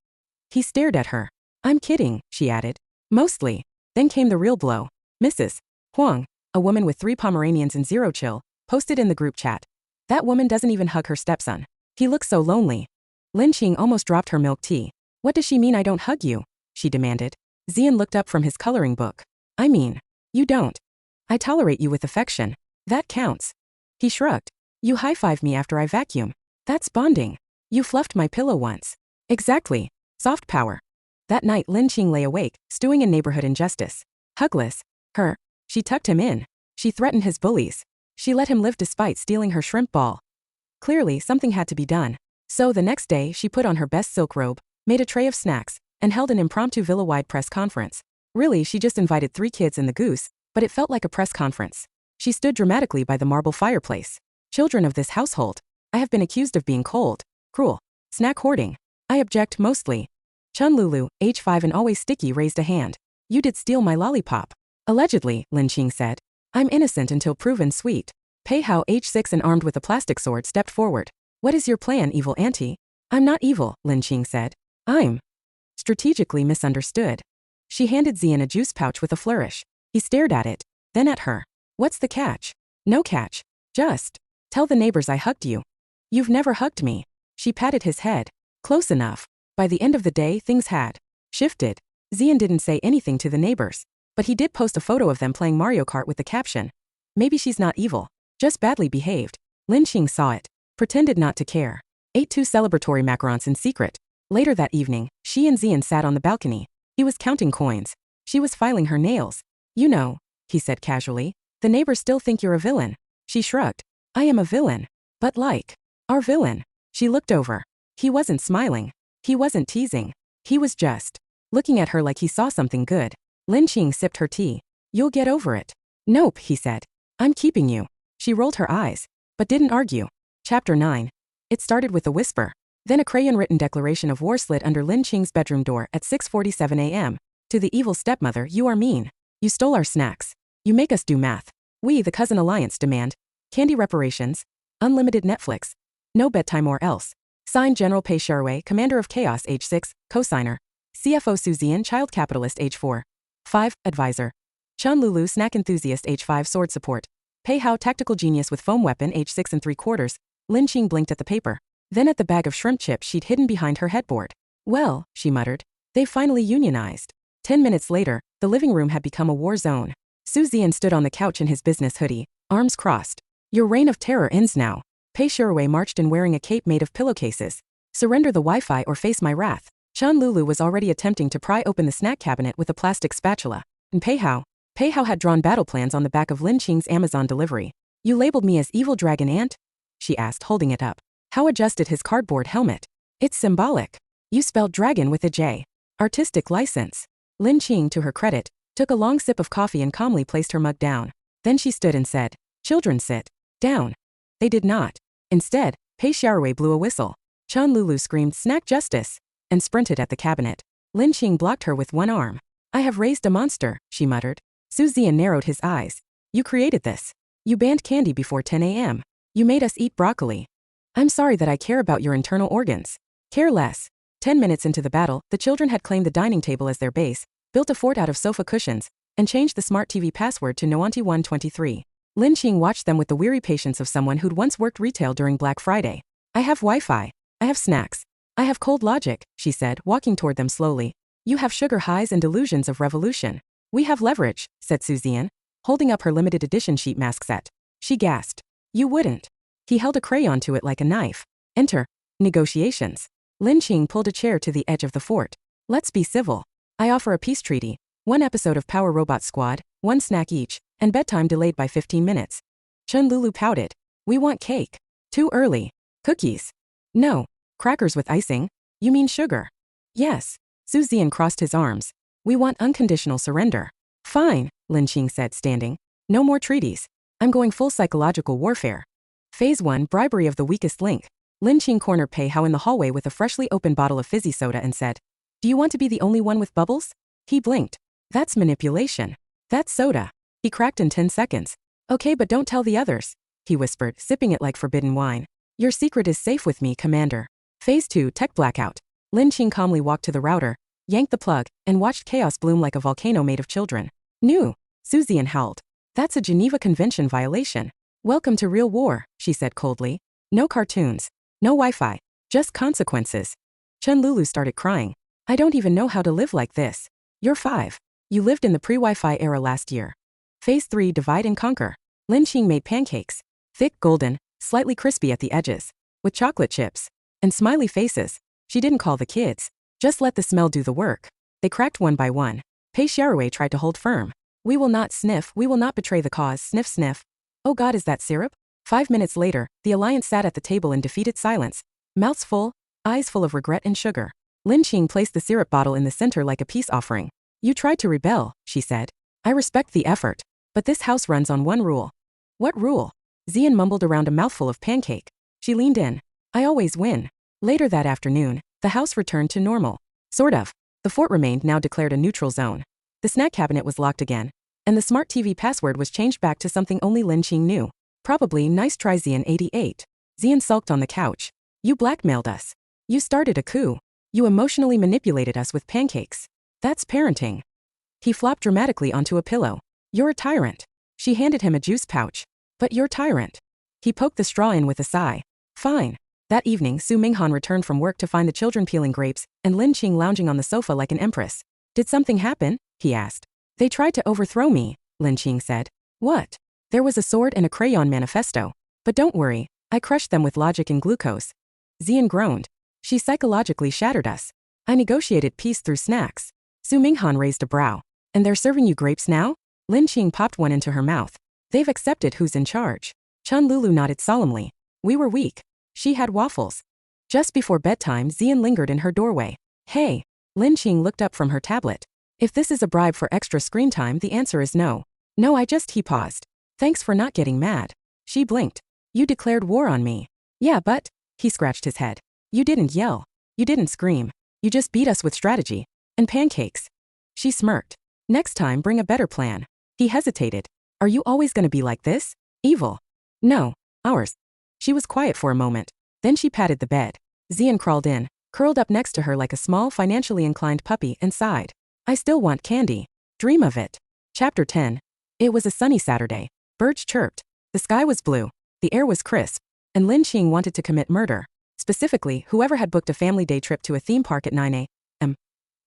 He stared at her. "I'm kidding," she added. "Mostly." Then came the real blow. Mrs. Huang, a woman with 3 Pomeranians and 0 chill, posted in the group chat. "That woman doesn't even hug her stepson. He looks so lonely." Lin Qing almost dropped her milk tea. "What does she mean I don't hug you?" she demanded. Zian looked up from his coloring book. "I mean, you don't. I tolerate you with affection. That counts." He shrugged. "You high-five me after I vacuum. That's bonding. You fluffed my pillow once." "Exactly. Soft power." That night Lin Qing lay awake, stewing in neighborhood injustice. Hugless. Her. She tucked him in. She threatened his bullies. She let him live despite stealing her shrimp ball. Clearly, something had to be done. So the next day, she put on her best silk robe, made a tray of snacks, and held an impromptu villa-wide press conference. Really, she just invited 3 kids and the goose, but it felt like a press conference. She stood dramatically by the marble fireplace. "Children of this household, I have been accused of being cold, cruel, snack hoarding. I object mostly." Chun Lulu, age 5 and always sticky, raised a hand. "You did steal my lollipop." "Allegedly," Lin Qing said. "I'm innocent until proven sweet." Pei Hao, age 6 and armed with a plastic sword, stepped forward. "What is your plan, evil auntie?" "I'm not evil," Lin Qing said. "I'm strategically misunderstood." She handed Zian a juice pouch with a flourish. He stared at it, then at her. "What's the catch?" "No catch. Just tell the neighbors I hugged you." "You've never hugged me." She patted his head. "Close enough." By the end of the day, things had shifted. Zian didn't say anything to the neighbors, but he did post a photo of them playing Mario Kart with the caption, "Maybe she's not evil, just badly behaved." Lin Qing saw it, pretended not to care, ate 2 celebratory macarons in secret. Later that evening, she and Zian sat on the balcony. He was counting coins. She was filing her nails. "You know," he said casually, "the neighbors still think you're a villain." She shrugged. "I am a villain. But like our villain." She looked over. He wasn't smiling. He wasn't teasing. He was just looking at her like he saw something good. Lin Qing sipped her tea. You'll get over it. Nope, he said. I'm keeping you. She rolled her eyes, but didn't argue. Chapter 9. It started with a whisper. Then a crayon-written declaration of war slid under Lin Qing's bedroom door at 6:47 a.m. To the evil stepmother, you are mean. You stole our snacks. You make us do math. We, the Cousin Alliance, demand candy reparations, unlimited Netflix, no bedtime or else. Signed General Pei Sharwei, Commander of Chaos, age 6, co-signer. CFO Suzian, Child Capitalist, age 4. 5, Advisor. Chun Lulu, Snack Enthusiast, age 5, Sword Support. Pei Hao, Tactical Genius with Foam Weapon, age 6 3/4. Lin Qing blinked at the paper, then at the bag of shrimp chips she'd hidden behind her headboard. Well, she muttered. They finally unionized. 10 minutes later, the living room had become a war zone. Suzian stood on the couch in his business hoodie, arms crossed. Your reign of terror ends now. Pei Sharwei marched in wearing a cape made of pillowcases. Surrender the Wi-Fi or face my wrath. Chun Lulu was already attempting to pry open the snack cabinet with a plastic spatula. And Pei Hao had drawn battle plans on the back of Lin Qing's Amazon delivery. You labeled me as evil dragon ant? She asked, holding it up. Hao adjusted his cardboard helmet. It's symbolic. You spelled dragon with a J. Artistic license. Lin Qing, to her credit, took a long sip of coffee and calmly placed her mug down. Then she stood and said, Children, sit down. They did not. Instead, Pei Sharwei blew a whistle. Chun Lulu screamed snack justice and sprinted at the cabinet. Lin Qing blocked her with one arm. I have raised a monster, she muttered. Suzian narrowed his eyes. You created this. You banned candy before 10 a.m. You made us eat broccoli. I'm sorry that I care about your internal organs. Care less. 10 minutes into the battle, the children had claimed the dining table as their base, built a fort out of sofa cushions, and changed the smart TV password to Noanti123. Lin Qing watched them with the weary patience of someone who'd once worked retail during Black Friday. I have Wi-Fi. I have snacks. I have cold logic, she said, walking toward them slowly. You have sugar highs and delusions of revolution. We have leverage, said Suzian, holding up her limited edition sheet mask set. She gasped. You wouldn't. He held a crayon to it like a knife. Enter. Negotiations. Lin Qing pulled a chair to the edge of the fort. Let's be civil. I offer a peace treaty. 1 episode of Power Robot Squad, 1 snack each, and bedtime delayed by 15 minutes. Chun Lulu pouted. We want cake. Too early. Cookies. No. Crackers with icing. You mean sugar? Yes. Suzian crossed his arms. We want unconditional surrender. Fine, Lin Qing said, standing. No more treaties. I'm going full psychological warfare. Phase 1, bribery of the weakest link. Lin Qing cornered Pei Hao in the hallway with a freshly opened bottle of fizzy soda and said, Do you want to be the only one with bubbles? He blinked. That's manipulation. That's soda. He cracked in 10 seconds. Okay, but don't tell the others, he whispered, sipping it like forbidden wine. Your secret is safe with me, Commander. Phase 2, tech blackout. Lin Qing calmly walked to the router, yanked the plug, and watched chaos bloom like a volcano made of children. New. Suzian howled. That's a Geneva Convention violation. Welcome to real war, she said coldly. No cartoons. No Wi-Fi. Just consequences. Chun Lulu started crying. I don't even know how to live like this. You're 5. You lived in the pre-Wi-Fi era last year. Phase 3, divide and conquer. Lin Qing made pancakes. Thick, golden, slightly crispy at the edges. With chocolate chips. And smiley faces. She didn't call the kids. Just let the smell do the work. They cracked one by one. Pei Sharwei tried to hold firm. We will not sniff, we will not betray the cause, sniff sniff. Oh God, is that syrup? 5 minutes later, the alliance sat at the table in defeated silence. Mouths full, eyes full of regret and sugar. Lin Qing placed the syrup bottle in the center like a peace offering. You tried to rebel, she said. I respect the effort. But this house runs on one rule. What rule? Xian mumbled around a mouthful of pancake. She leaned in. I always win. Later that afternoon, the house returned to normal. Sort of. The fort remained now declared a neutral zone. The snack cabinet was locked again. And the smart TV password was changed back to something only Lin Qing knew. Probably nice try Xian 88. Xian sulked on the couch. You blackmailed us. You started a coup. You emotionally manipulated us with pancakes. That's parenting. He flopped dramatically onto a pillow. You're a tyrant. She handed him a juice pouch. But you're tyrant. He poked the straw in with a sigh. Fine. That evening, Su Minghan returned from work to find the children peeling grapes and Lin Qing lounging on the sofa like an empress. Did something happen? He asked. They tried to overthrow me, Lin Qing said. What? There was a sword and a crayon manifesto. But don't worry, I crushed them with logic and glucose. Xian groaned. She psychologically shattered us. I negotiated peace through snacks. Su Minghan raised a brow. And they're serving you grapes now? Lin Qing popped one into her mouth. They've accepted who's in charge. Chun Lulu nodded solemnly. We were weak. She had waffles. Just before bedtime, Xian lingered in her doorway. Hey. Lin Qing looked up from her tablet. If this is a bribe for extra screen time, the answer is no. No, he paused. Thanks for not getting mad. She blinked. You declared war on me. Yeah, but, he scratched his head. You didn't yell. You didn't scream. You just beat us with strategy. And pancakes. She smirked. Next time, bring a better plan. He hesitated. Are you always gonna be like this? Evil? No. Ours. She was quiet for a moment. Then she patted the bed. Xian crawled in, curled up next to her like a small, financially inclined puppy, and sighed. I still want candy. Dream of it. Chapter 10. It was a sunny Saturday. Birds chirped. The sky was blue. The air was crisp. And Lin Qing wanted to commit murder. Specifically, whoever had booked a family day trip to a theme park at 9 a.m.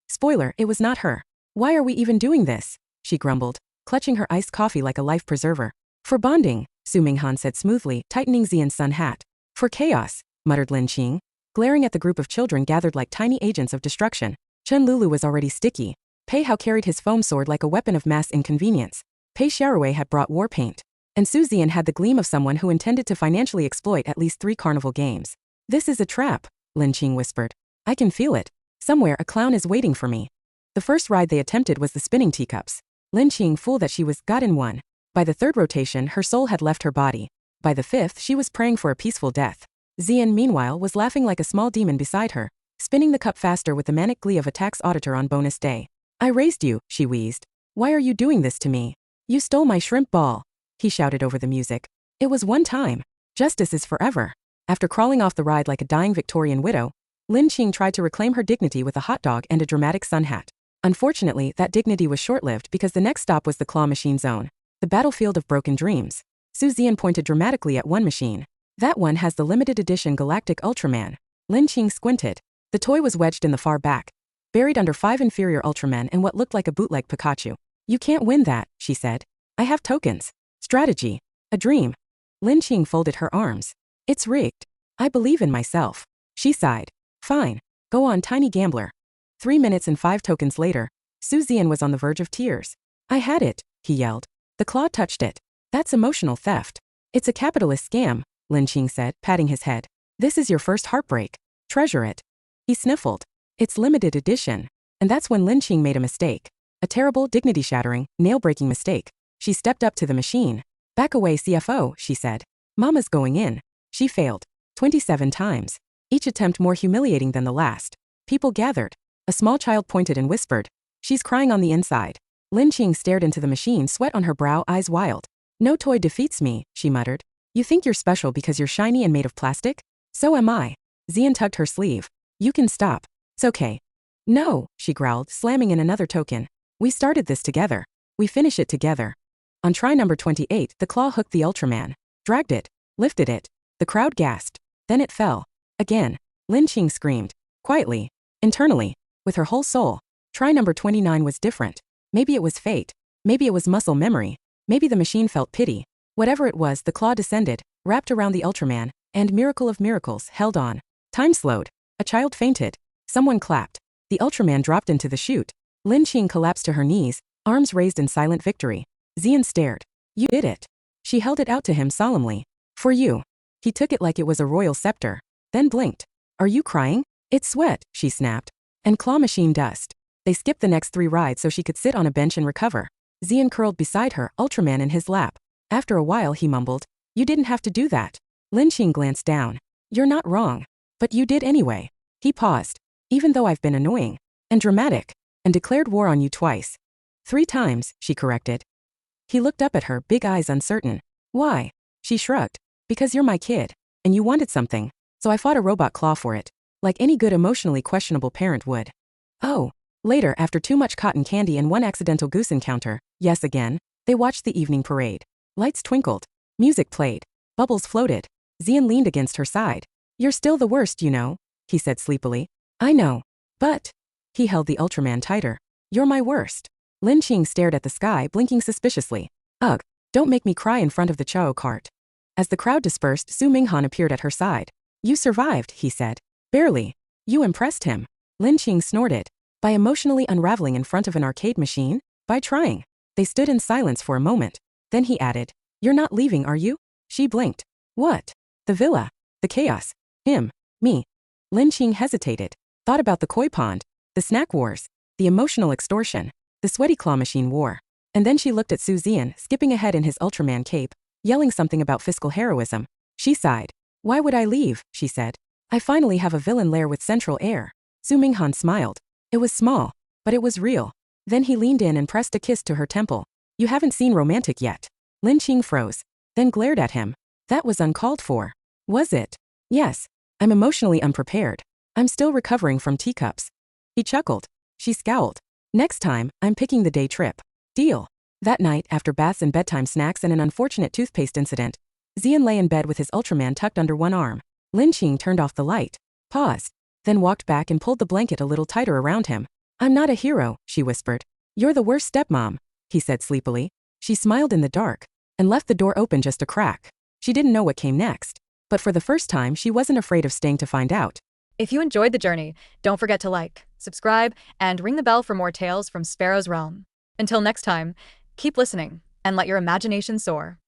Spoiler, it was not her. Why are we even doing this? She grumbled, clutching her iced coffee like a life preserver. For bonding, Su Minghan said smoothly, tightening Xian's sun hat. For chaos, muttered Lin Qing, glaring at the group of children gathered like tiny agents of destruction. Chen Lulu was already sticky. Pei Hao carried his foam sword like a weapon of mass inconvenience. Pei Xiaorui had brought war paint. And Su Xian had the gleam of someone who intended to financially exploit at least 3 carnival games. This is a trap, Lin Qing whispered. I can feel it. Somewhere a clown is waiting for me. The first ride they attempted was the spinning teacups. Lin Qing, fool that she was, got in one. By the 3rd rotation, her soul had left her body. By the 5th, she was praying for a peaceful death. Xian, meanwhile, was laughing like a small demon beside her, spinning the cup faster with the manic glee of a tax auditor on bonus day. I raised you, she wheezed. Why are you doing this to me? You stole my shrimp ball, he shouted over the music. It was one time. Justice is forever. After crawling off the ride like a dying Victorian widow, Lin Qing tried to reclaim her dignity with a hot dog and a dramatic sun hat. Unfortunately, that dignity was short-lived because the next stop was the claw machine zone, the battlefield of broken dreams. Su Xian pointed dramatically at one machine. That one has the limited edition Galactic Ultraman. Lin Qing squinted. The toy was wedged in the far back, buried under 5 inferior Ultramen and what looked like a bootleg Pikachu. You can't win that, she said. I have tokens. Strategy. A dream. Lin Qing folded her arms. It's rigged. I believe in myself. She sighed. Fine. Go on, tiny gambler. 3 minutes and 5 tokens later, Su Xian was on the verge of tears. I had it, he yelled. The claw touched it. That's emotional theft. It's a capitalist scam, Lin Qing said, patting his head. This is your first heartbreak. Treasure it. He sniffled. It's limited edition. And that's when Lin Qing made a mistake. A terrible, dignity-shattering, nail-breaking mistake. She stepped up to the machine. Back away, CFO, she said. Mama's going in. She failed. 27 times. Each attempt more humiliating than the last. People gathered. A small child pointed and whispered. She's crying on the inside. Lin Qing stared into the machine, sweat on her brow, eyes wild. No toy defeats me, she muttered. You think you're special because you're shiny and made of plastic? So am I. Xian tugged her sleeve. You can stop. It's okay. No, she growled, slamming in another token. We started this together. We finish it together. On try number 28, the claw hooked the Ultraman. Dragged it. Lifted it. The crowd gasped. Then it fell. Again. Lin Qing screamed. Quietly. Internally. With her whole soul. Try number 29 was different. Maybe it was fate. Maybe it was muscle memory. Maybe the machine felt pity. Whatever it was, the claw descended, wrapped around the Ultraman, and, miracle of miracles, held on. Time slowed. A child fainted. Someone clapped. The Ultraman dropped into the chute. Lin Qing collapsed to her knees, arms raised in silent victory. Xian stared. You did it. She held it out to him solemnly. For you. He took it like it was a royal scepter. Then blinked. Are you crying? It's sweat, she snapped. And claw machine dust. They skipped the next 3 rides so she could sit on a bench and recover. Xian curled beside her, Ultraman in his lap. After a while he mumbled. You didn't have to do that. Lin Qing glanced down. You're not wrong. But you did anyway. He paused. Even though I've been annoying. And dramatic. And declared war on you twice. 3 times, she corrected. He looked up at her, big eyes uncertain. Why? She shrugged. Because you're my kid. And you wanted something. So I fought a robot claw for it. Like any good emotionally questionable parent would. Oh. Later, after too much cotton candy and one accidental goose encounter, yes again, they watched the evening parade. Lights twinkled. Music played. Bubbles floated. Xian leaned against her side. You're still the worst, you know, he said sleepily. I know. But. He held the Ultraman tighter. You're my worst. Lin Qing stared at the sky, blinking suspiciously. Ugh. Don't make me cry in front of the Chao cart. As the crowd dispersed, Su Minghan appeared at her side. You survived, he said. Barely. You impressed him. Lin Qing snorted. By emotionally unraveling in front of an arcade machine? By trying. They stood in silence for a moment. Then he added. You're not leaving, are you? She blinked. What? The villa. The chaos. Him. Me. Lin Qing hesitated, thought about the koi pond, the snack wars, the emotional extortion, the sweaty claw machine war. And then she looked at Su Zian skipping ahead in his Ultraman cape, yelling something about fiscal heroism. She sighed. Why would I leave, she said. I finally have a villain lair with central air. Su Minghan smiled. It was small, but it was real. Then he leaned in and pressed a kiss to her temple. You haven't seen romantic yet. Lin Qing froze, then glared at him. That was uncalled for. Was it? Yes. I'm emotionally unprepared. I'm still recovering from teacups. He chuckled. She scowled. Next time, I'm picking the day trip. Deal. That night, after baths and bedtime snacks and an unfortunate toothpaste incident, Zian lay in bed with his Ultraman tucked under one arm. Lin Qing turned off the light, paused, then walked back and pulled the blanket a little tighter around him. I'm not a hero, she whispered. You're the worst stepmom, he said sleepily. She smiled in the dark and left the door open just a crack. She didn't know what came next, but for the first time she wasn't afraid of staying to find out. If you enjoyed the journey, don't forget to like, subscribe, and ring the bell for more tales from Sparrow's Realm. Until next time, keep listening and let your imagination soar.